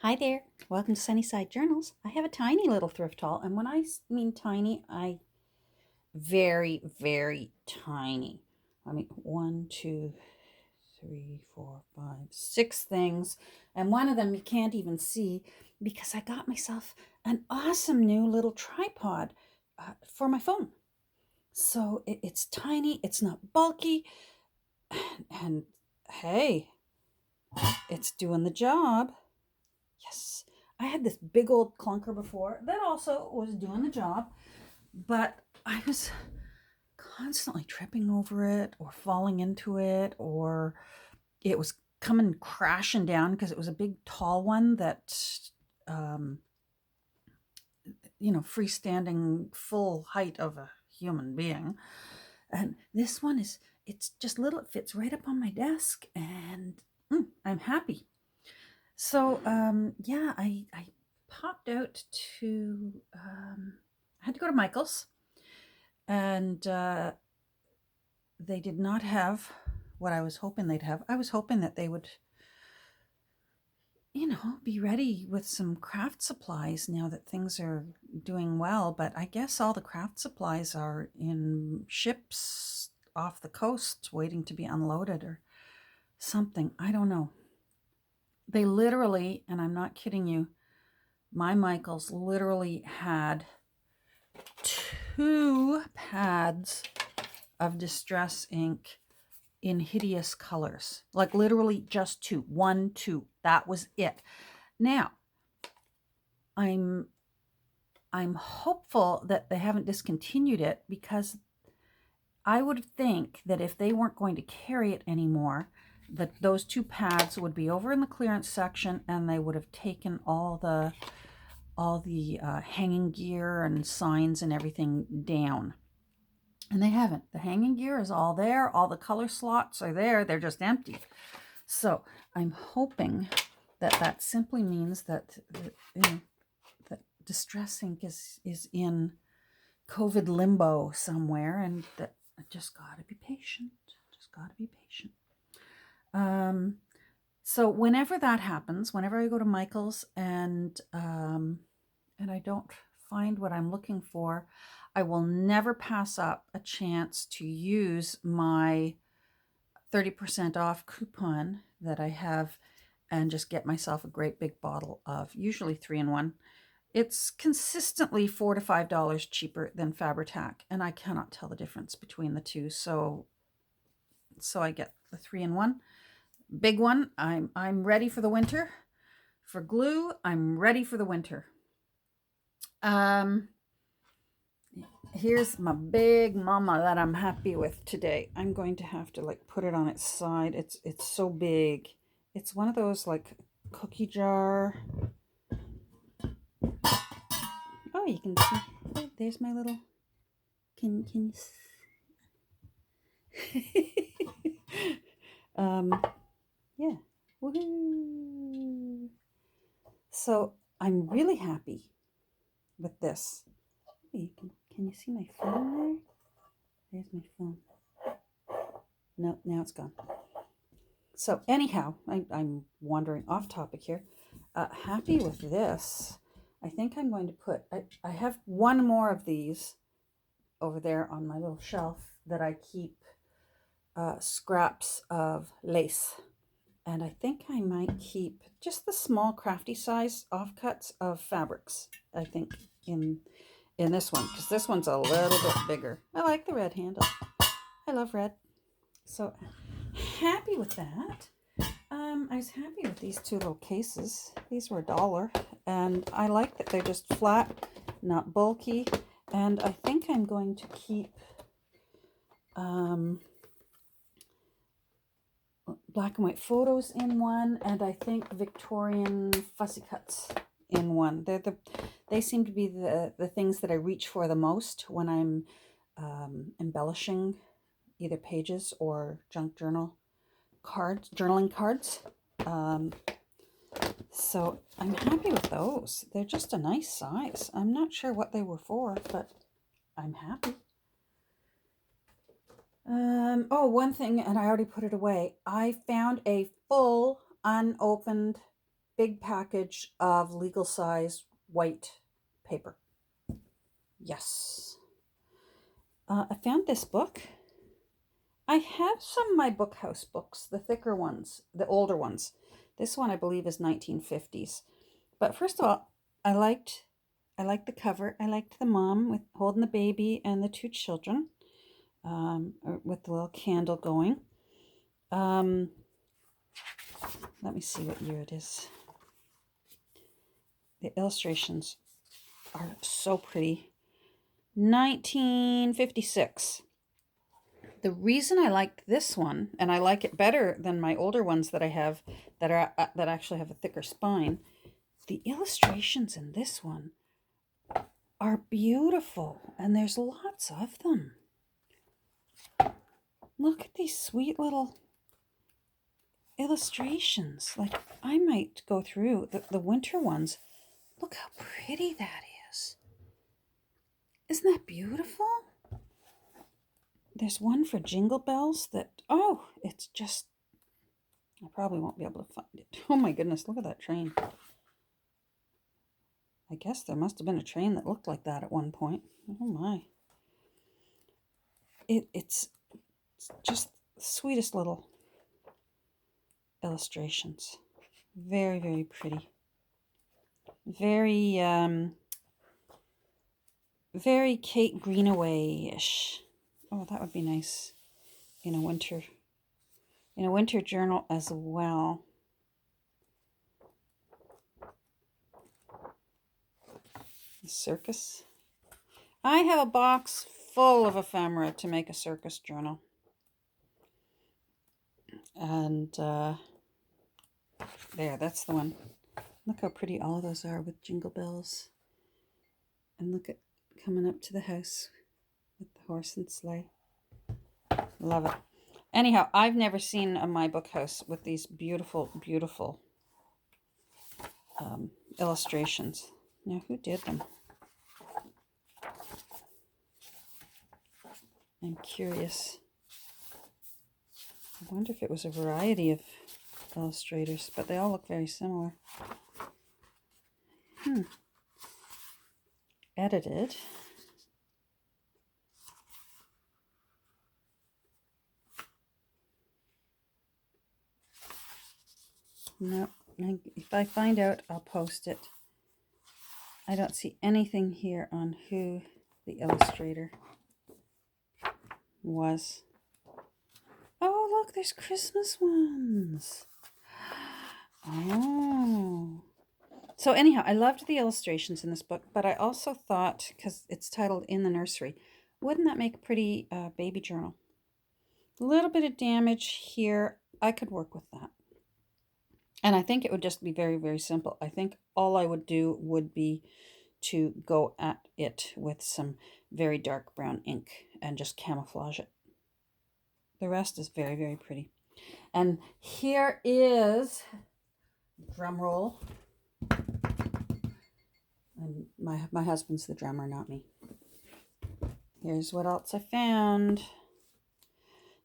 Hi there, welcome to Sunnyside Journals. I have a tiny little thrift haul, and when I mean tiny, I very, very tiny. I mean, one, two, three, four, five, six things, and one of them you can't even see because I got myself an awesome new little tripod for my phone. So it's tiny, it's not bulky, and hey, it's doing the job. Yes, I had this big old clunker before that also was doing the job, but I was constantly tripping over it or falling into it, or it was coming crashing down because it was a big tall one that, um, freestanding full height of a human being. And this one it's just little, it fits right up on my desk, and I'm happy. So, yeah, I popped out to, I had to go to Michael's, and they did not have what I was hoping they'd have. I was hoping that they would, be ready with some craft supplies now that things are doing well. But I guess all the craft supplies are in ships off the coast waiting to be unloaded or something. I don't know. They literally, and I'm not kidding you, my Michaels literally had two pads of distress ink in hideous colors. Like literally just two. One, two. That was it. Now, I'm hopeful that they haven't discontinued it, because I would think that if they weren't going to carry it anymore, that those two pads would be over in the clearance section, and they would have taken all the hanging gear and signs and everything down. And they haven't. The hanging gear is all there. All the color slots are there. They're just empty. So I'm hoping that that simply means that, that distress ink is in COVID limbo somewhere, and that I just got to be patient. Just got to be patient. So whenever that happens, whenever I go to Michael's and I don't find what I'm looking for, I will never pass up a chance to use my 30% off coupon that I have and just get myself a great big bottle of usually 3-in-1. It's consistently $4 to $5 cheaper than Fabri-Tac, and I cannot tell the difference between the two. So I get the 3-in-1, big one. I'm ready for the winter. For glue, I'm ready for the winter. Here's my big mama that I'm happy with today. I'm going to have to put it on its side. It's so big. It's one of those cookie jar. Oh, you can see. Oh, there's my little. Can you? Yeah. Woohoo! So I'm really happy with this. Can you see my phone there? There's my phone. No, now it's gone. So anyhow, I'm wandering off topic here. Happy with this. I think I'm going to put, I have one more of these over there on my little shelf that I keep scraps of lace. And I think I might keep just the small crafty size offcuts of fabrics, I think, in this one, because this one's a little bit bigger. I like the red handle. I love red. So happy with that. I was happy with these two little cases. These were $1, and I like that they're just flat, not bulky. And I think I'm going to keep black and white photos in one, and I think Victorian fussy cuts in one. They seem to be the things that I reach for the most when I'm embellishing either pages or junk journaling cards. So I'm happy with those. They're just a nice size. I'm not sure what they were for, but I'm happy. Oh, one thing, and I already put it away. I found a full unopened big package of legal size white paper. Yes. I found this book. I have some of my Bookhouse books, the thicker ones, the older ones. This one I believe is 1950s. But first of all, I liked the cover. I liked the mom with holding the baby and the two children, with the little candle going. Let me see what year it is. The illustrations are so pretty. 1956. The reason I liked this one, and I like it better than my older ones that I have that actually have a thicker spine, the illustrations in this one are beautiful, and there's lots of them. Look at these sweet little illustrations. Like, I might go through the winter ones. Look how pretty that is. Isn't that beautiful? There's one for Jingle Bells that, oh, it's just, I probably won't be able to find it. Oh my goodness, look at that train. I guess there must have been a train that looked like that at one point. Oh my. It's just the sweetest little illustrations. Very, very pretty. Very, very Kate Greenaway-ish. Oh, that would be nice in a winter journal as well. The circus. I have a box full of ephemera to make a circus journal. And there, that's the one. Look how pretty all those are with Jingle Bells. And look at coming up to the house with the horse and sleigh. Love it. Anyhow, I've never seen a My Book House with these beautiful, beautiful illustrations. Now, who did them? I'm curious. I wonder if it was a variety of illustrators, but they all look very similar. Edited. No, if I find out, I'll post it. I don't see anything here on who the illustrator was. Oh, look, there's Christmas ones. Oh. So anyhow, I loved the illustrations in this book, but I also thought, because it's titled In the Nursery, wouldn't that make a pretty baby journal? A little bit of damage here. I could work with that. And I think it would just be very, very simple. I think all I would do would be to go at it with some very dark brown ink and just camouflage it. The rest is very, very pretty. And here is, drum roll, and my husband's the drummer, not me. Here's what else I found.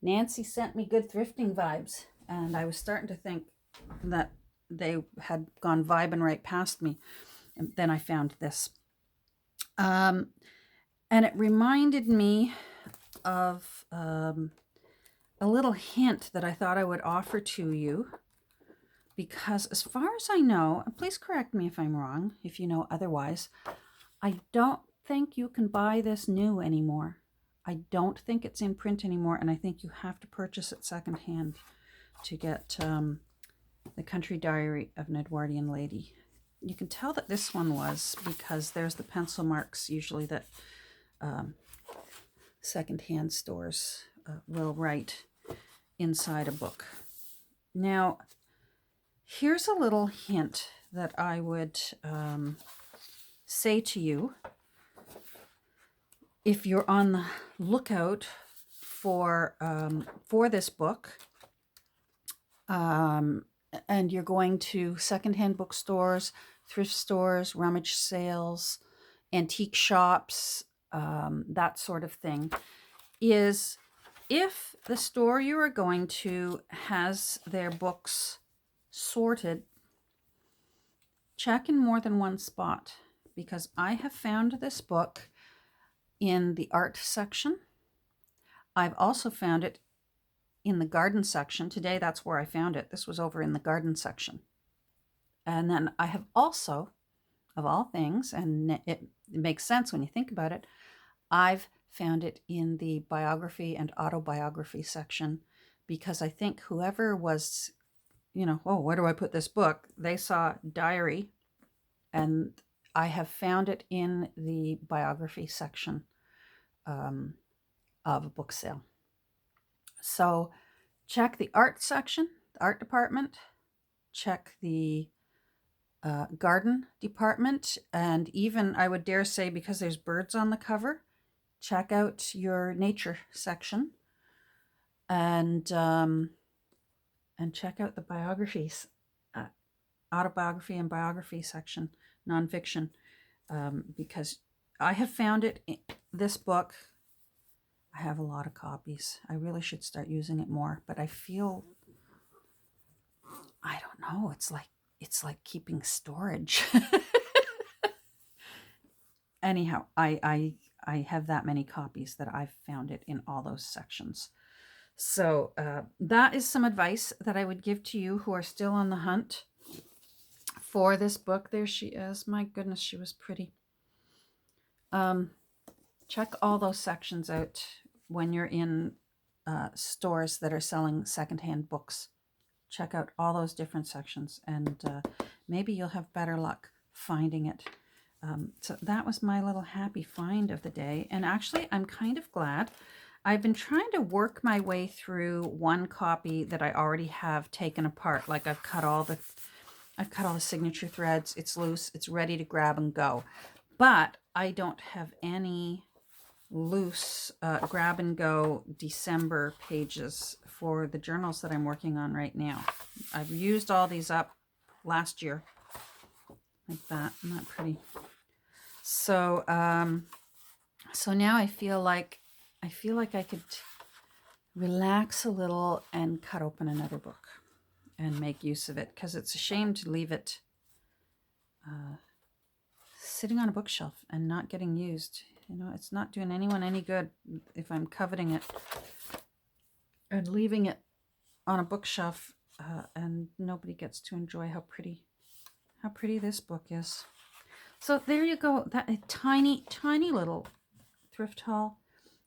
Nancy sent me good thrifting vibes, and I was starting to think that they had gone vibing right past me. And then I found this. And it reminded me of a little hint that I thought I would offer to you, because as far as I know, and please correct me if I'm wrong, if you know otherwise, I don't think you can buy this new anymore. I don't think it's in print anymore, and I think you have to purchase it secondhand to get The Country Diary of an Edwardian Lady. You can tell that this one was, because there's the pencil marks usually that secondhand stores will write inside a book. Now, here's a little hint that I would say to you if you're on the lookout for this book, and you're going to secondhand bookstores, thrift stores, rummage sales, antique shops, that sort of thing, is if the store you are going to has their books sorted check in more than one spot, because I have found this book in the art section. I've also found it in the garden section. Today, that's where I found it. This was over in the garden section. And then I have also, of all things, and it makes sense when you think about it, I've found it in the biography and autobiography section, because I think whoever was, oh, where do I put this book? They saw diary, and I have found it in the biography section of a book sale. So check the art section, the art department, check the garden department, and even, I would dare say, because there's birds on the cover, check out your nature section, and check out the biographies, autobiography and biography section, nonfiction, because I have found it, this book, I have a lot of copies. I really should start using it more, but I feel, I don't know, it's like keeping storage. Anyhow, I have that many copies that I've found it in all those sections. So that is some advice that I would give to you who are still on the hunt for this book. There she is. My goodness, she was pretty. Check all those sections out when you're in stores that are selling secondhand books. Check out all those different sections, and maybe you'll have better luck finding it. So that was my little happy find of the day. And actually, I'm kind of glad. I've been trying to work my way through one copy that I already have taken apart. Like I've cut all the signature threads. It's loose. It's ready to grab and go. But I don't have any loose grab and go December pages for the journals that I'm working on right now. I've used all these up last year. Like that. Isn't that pretty? So so now I feel like I could relax a little and cut open another book and make use of it, because it's a shame to leave it sitting on a bookshelf and not getting used. It's not doing anyone any good if I'm coveting it and leaving it on a bookshelf and nobody gets to enjoy how pretty this book is. So there you go. That a tiny little thrift haul,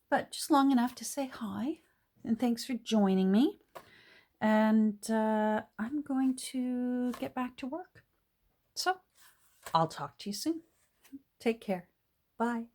but just long enough to say hi and thanks for joining me. And I'm going to get back to work. So I'll talk to you soon. Take care. Bye.